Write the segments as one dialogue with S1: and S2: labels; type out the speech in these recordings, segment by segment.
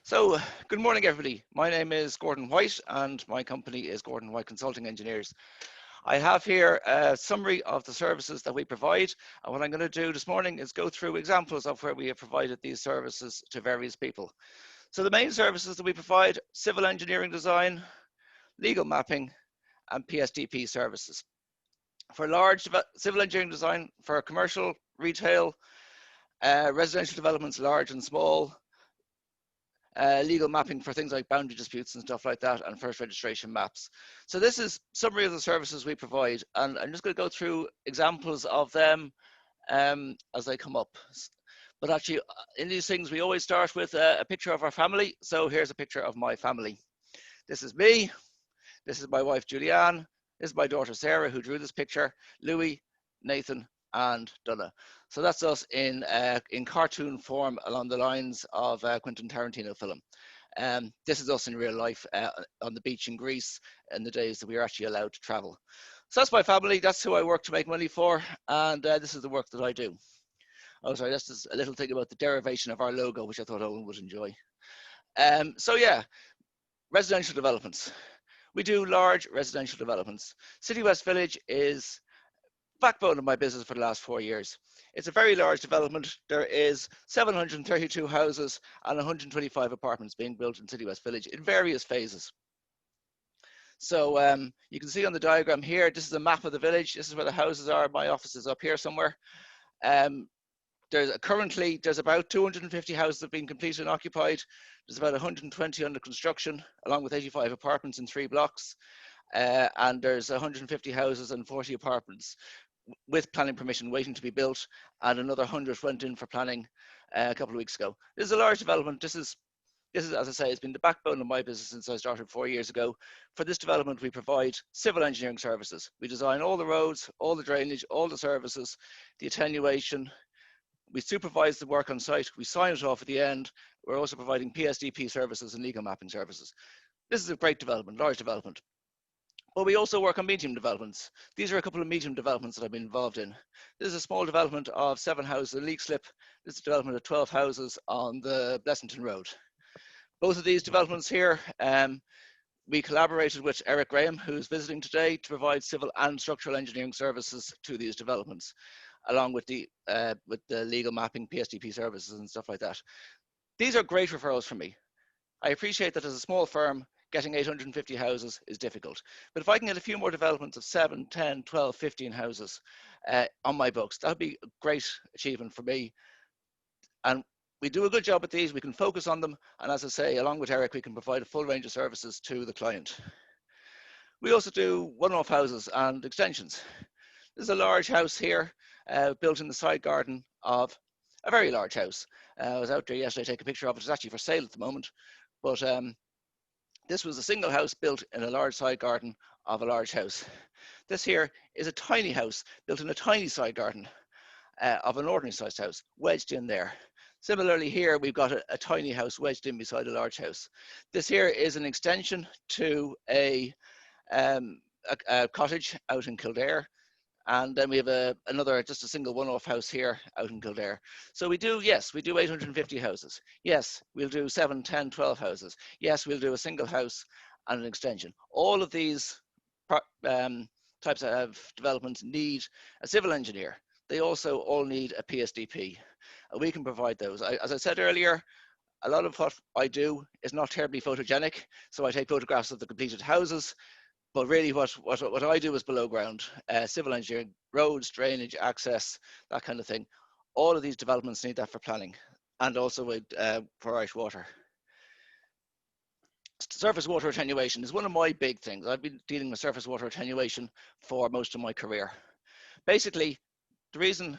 S1: So, good morning, everybody. My name is Gordon White, and my company is Gordon White Consulting Engineers. I have here a summary of the services that we provide, and what I'm going to do this morning is go through examples of where we have provided these services to various people. So, the main services that we provide: civil engineering design, legal mapping, and PSDP services. For large civil engineering design for commercial, retail, residential developments, large and small, legal mapping for things like boundary disputes and stuff like that, and first registration maps. So this is summary of the services we provide, and I'm just going to go through examples of them as they come up. But actually, in these things, we always start with a picture of our family. So here's a picture of my family. This is me. This is my wife, Julianne. This is my daughter, Sarah, who drew this picture. Louis, Nathan, and Donna. So that's us in cartoon form along the lines of Quentin Tarantino film. This is us in real life on the beach in Greece in the days that we were actually allowed to travel. So that's my family. That's who I work to make money for, and this is the work that I do. Oh, sorry, that's just a little thing about the derivation of our logo, which I thought Owen would enjoy. So yeah, residential developments. We do large residential developments. City West Village is backbone of my business for the last 4 years. It's a very large development. There is 732 houses and 125 apartments being built in City West Village in various phases. So you can see on the diagram here, this is a map of the village. This is where the houses are. My office is up here somewhere. There's about 250 houses that have been completed and occupied. There's about 120 under construction, along with 85 apartments in 3 blocks. And there's 150 houses and 40 apartments with planning permission waiting to be built, and another 100 went in for planning a couple of weeks ago. This is a large development. This is, as I say, it's been the backbone of my business since I started 4 years ago. For this development, we provide civil engineering services. We design all the roads, all the drainage, all the services, the attenuation. We supervise the work on site. We sign it off at the end. We're also providing PSDP services and legal mapping services. This is a great development, large development. But we also work on medium developments. These are a couple of medium developments that I've been involved in. This is a small development of 7 houses in Leixlip. This is a development of 12 houses on the Blessington Road. Both of these developments here, we collaborated with Eric Graham, who's visiting today, to provide civil and structural engineering services to these developments, along with the legal mapping, PSDP services and stuff like that. These are great referrals for me. I appreciate that as a small firm, getting 850 houses is difficult. But if I can get a few more developments of 7, 10, 12, 15 houses on my books, that would be a great achievement for me. And we do a good job at these. We can focus on them. And as I say, along with Eric, we can provide a full range of services to the client. We also do one-off houses and extensions. There's a large house here built in the side garden of a very large house. I was out there yesterday to take a picture of it. It's actually for sale at the moment. But this was a single house built in a large side garden of a large house. This here is a tiny house built in a tiny side garden of an ordinary sized house, wedged in there. Similarly here, we've got a tiny house wedged in beside a large house. This here is an extension to a cottage out in Kildare. And then we have just a single one-off house here out in Kildare. So we do 850 houses. Yes, we'll do 7, 10, 12 houses. Yes, we'll do a single house and an extension. All of these types of developments need a civil engineer. They also all need a PSDP. We can provide those. As I said earlier, a lot of what I do is not terribly photogenic. So I take photographs of the completed houses. But really what I do is below ground, civil engineering, roads, drainage, access, that kind of thing. All of these developments need that for planning, and also for Irish water. Surface water attenuation is one of my big things. I've been dealing with surface water attenuation for most of my career. Basically, the reason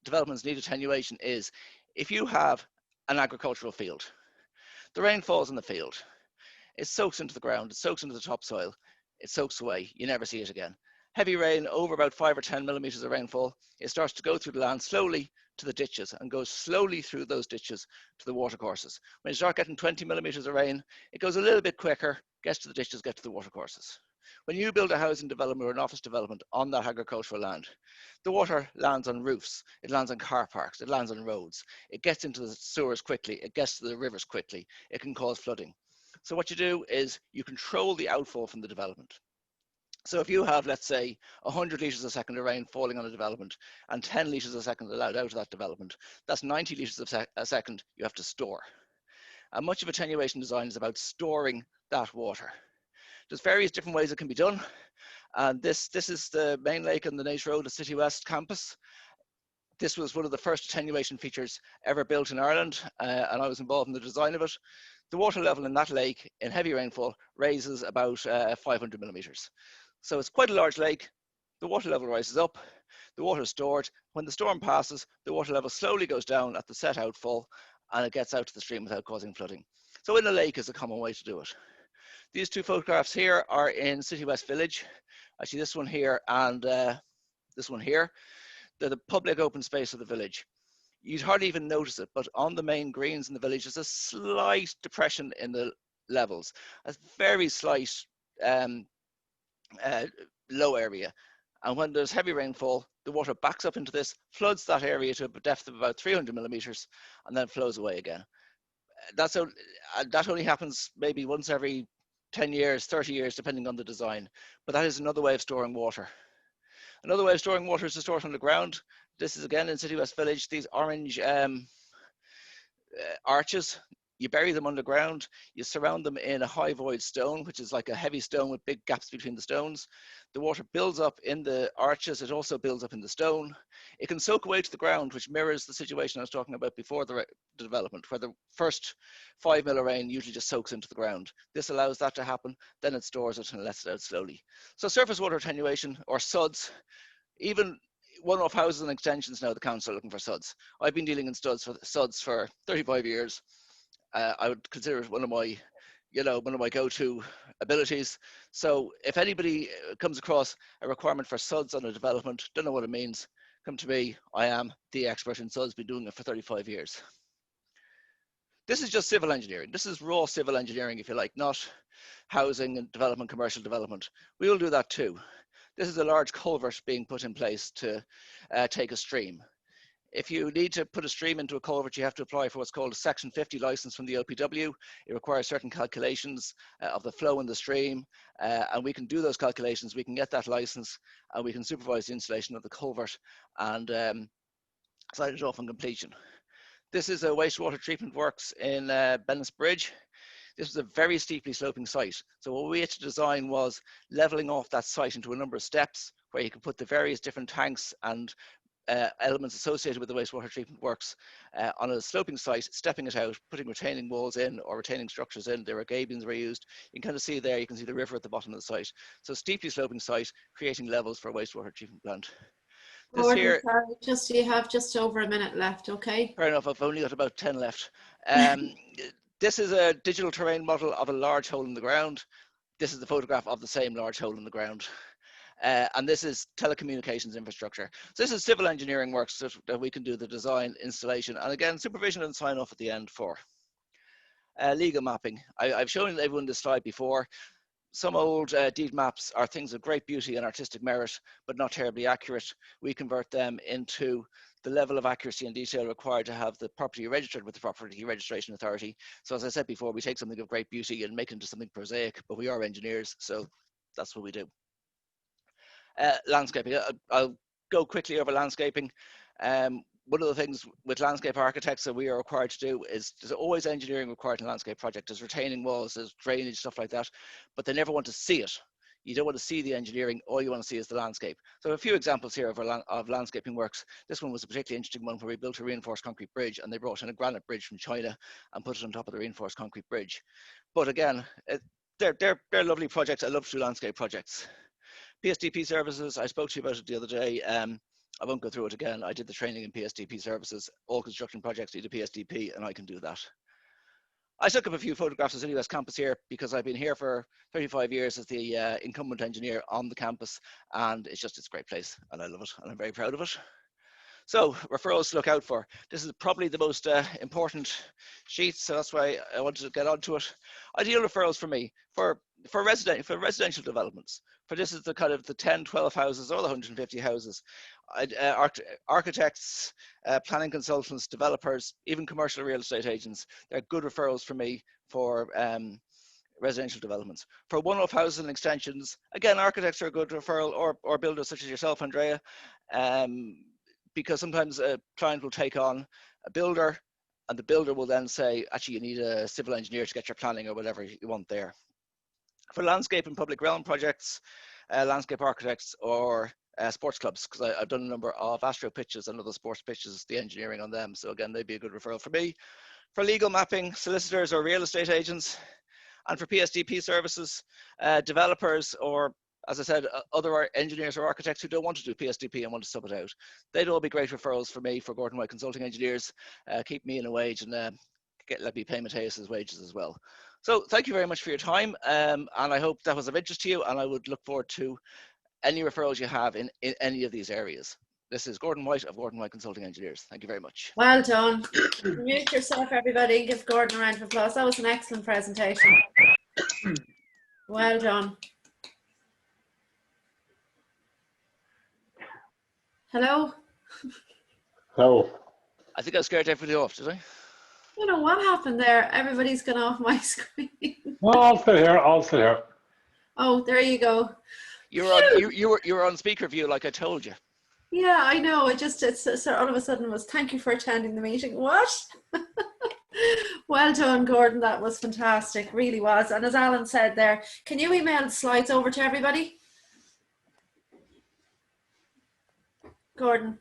S1: developments need attenuation is if you have an agricultural field, the rain falls in the field, it soaks into the ground, it soaks into the topsoil, it soaks away, you never see it again. Heavy rain over about 5 or 10 millimeters of rainfall, it starts to go through the land slowly to the ditches and goes slowly through those ditches to the watercourses. When you start getting 20 millimeters of rain, it goes a little bit quicker, gets to the ditches, gets to the watercourses. When you build a housing development or an office development on that agricultural land, the water lands on roofs, it lands on car parks, it lands on roads, it gets into the sewers quickly, it gets to the rivers quickly, it can cause flooding. So what you do is you control the outflow from the development. So if you have, let's say, 100 litres a second of rain falling on a development and 10 litres a second allowed out of that development, that's 90 litres a second you have to store. And much of attenuation design is about storing that water. There's various different ways it can be done. And this is the main lake on the Nace Road, the City West campus. This was one of the first attenuation features ever built in Ireland, and I was involved in the design of it. The water level in that lake in heavy rainfall raises about 500 millimetres. So it's quite a large lake. The water level rises up, the water is stored. When the storm passes, the water level slowly goes down at the set outfall and it gets out to the stream without causing flooding. So in a lake is a common way to do it. These two photographs here are in City West Village. Actually, this one here and this one here. They're the public open space of the village. You'd hardly even notice it, but on the main greens in the village, there's a slight depression in the levels, a very slight low area. And when there's heavy rainfall, the water backs up into this, floods that area to a depth of about 300 millimeters, and then flows away again. That only happens maybe once every 10 years, 30 years, depending on the design. But that is another way of storing water. Another way of storing water is to store it underground. This is again in City West Village, these orange arches. You bury them underground, you surround them in a high void stone, which is like a heavy stone with big gaps between the stones. The water builds up in the arches, it also builds up in the stone. It can soak away to the ground, which mirrors the situation I was talking about before the development, where the first 5 mil of rain usually just soaks into the ground. This allows that to happen, then it stores it and lets it out slowly. So surface water attenuation, or SUDS, even one-off houses and extensions now, the council are looking for SUDS. I've been dealing in SUDS for 35 years. I would consider it one of my go-to abilities. So if anybody comes across a requirement for SUDS on a development, don't know what it means, come to me. I am the expert in SUDS, been doing it for 35 years. This is just civil engineering. This is raw civil engineering, if you like, not housing and development, commercial development. We will do that too. This is a large culvert being put in place to take a stream. If you need to put a stream into a culvert, you have to apply for what's called a Section 50 license from the OPW. It requires certain calculations of the flow in the stream, and we can do those calculations. We can get that license, and we can supervise the installation of the culvert and sign it off on completion. This is a wastewater treatment works in Bennis Bridge. This was a very steeply sloping site. So what we had to design was leveling off that site into a number of steps where you can put the various different tanks and elements associated with the wastewater treatment works on a sloping site, stepping it out, putting retaining walls in or retaining structures in. There were gabions were used. You can kind of see there, you can see the river at the bottom of the site. So steeply sloping site, creating levels for a wastewater treatment plant. This
S2: Gordon,
S1: here,
S2: sorry, you have just over a minute left, okay?
S1: Fair enough, I've only got about 10 left. This is a digital terrain model of a large hole in the ground. This is the photograph of the same large hole in the ground. And this is telecommunications infrastructure. So this is civil engineering works that we can do the design, installation, and again, supervision and sign off at the end for. Legal mapping. I've shown everyone this slide before. Some old deed maps are things of great beauty and artistic merit, but not terribly accurate. We convert them into the level of accuracy and detail required to have the property registered with the Property Registration Authority. So as I said before, we take something of great beauty and make it into something prosaic, but we are engineers, so that's what we do. Landscaping. I'll go quickly over landscaping. One of the things with landscape architects that we are required to do is there's always engineering required in a landscape project. There's retaining walls, there's drainage, stuff like that, but they never want to see it. You don't want to see the engineering, all you want to see is the landscape. So a few examples here of landscaping works. This one was a particularly interesting one where we built a reinforced concrete bridge and they brought in a granite bridge from China and put it on top of the reinforced concrete bridge. But again, they're lovely projects. I love to do landscape projects. PSDP services, I spoke to you about it the other day. I won't go through it again. I did the training in PSDP services. All construction projects need a PSDP, and I can do that. I took up a few photographs of City West campus here because I've been here for 35 years as the incumbent engineer on the campus, and it's a great place, and I love it, and I'm very proud of it. So referrals to look out for. This is probably the most important sheet, so that's why I wanted to get onto it. Ideal referrals for me for for residential developments. For this is the kind of the 10, 12 houses or the 150 houses. Architects, planning consultants, developers, even commercial real estate agents, they're good referrals for me for residential developments. For one-off houses and extensions, again, architects are a good referral, or builders such as yourself, Andrea, because sometimes a client will take on a builder, and the builder will then say, actually, you need a civil engineer to get your planning or whatever you want there. For landscape and public realm projects, landscape architects or sports clubs, because I've done a number of astro pitches and other sports pitches, the engineering on them. So again, they'd be a good referral for me. For legal mapping, solicitors or real estate agents, and for PSDP services, developers, or as I said, other engineers or architects who don't want to do PSDP and want to sub it out. They'd all be great referrals for me for Gordon White Consulting Engineers, keep me in a wage and let me pay Matthias's wages as well. So thank you very much for your time, and I hope that was of interest to you, and I would look forward to any referrals you have in any of these areas. This is Gordon White of Gordon White Consulting Engineers. Thank you very much.
S2: Well done. Mute yourself, everybody. Give Gordon a round of applause. That was an excellent presentation. Well done. Hello?
S3: Hello.
S1: I think I scared everybody off, did I?
S2: I don't know what happened there. Everybody's gone off my screen.
S3: No, I'll still here. I'll still here.
S2: Oh, there you go.
S1: You were on speaker view, like I told you.
S2: Yeah, I know. It's all of a sudden was thank you for attending the meeting. What? Well done, Gordon. That was fantastic. Really was. And as Alan said there, can you email the slides over to everybody? Gordon.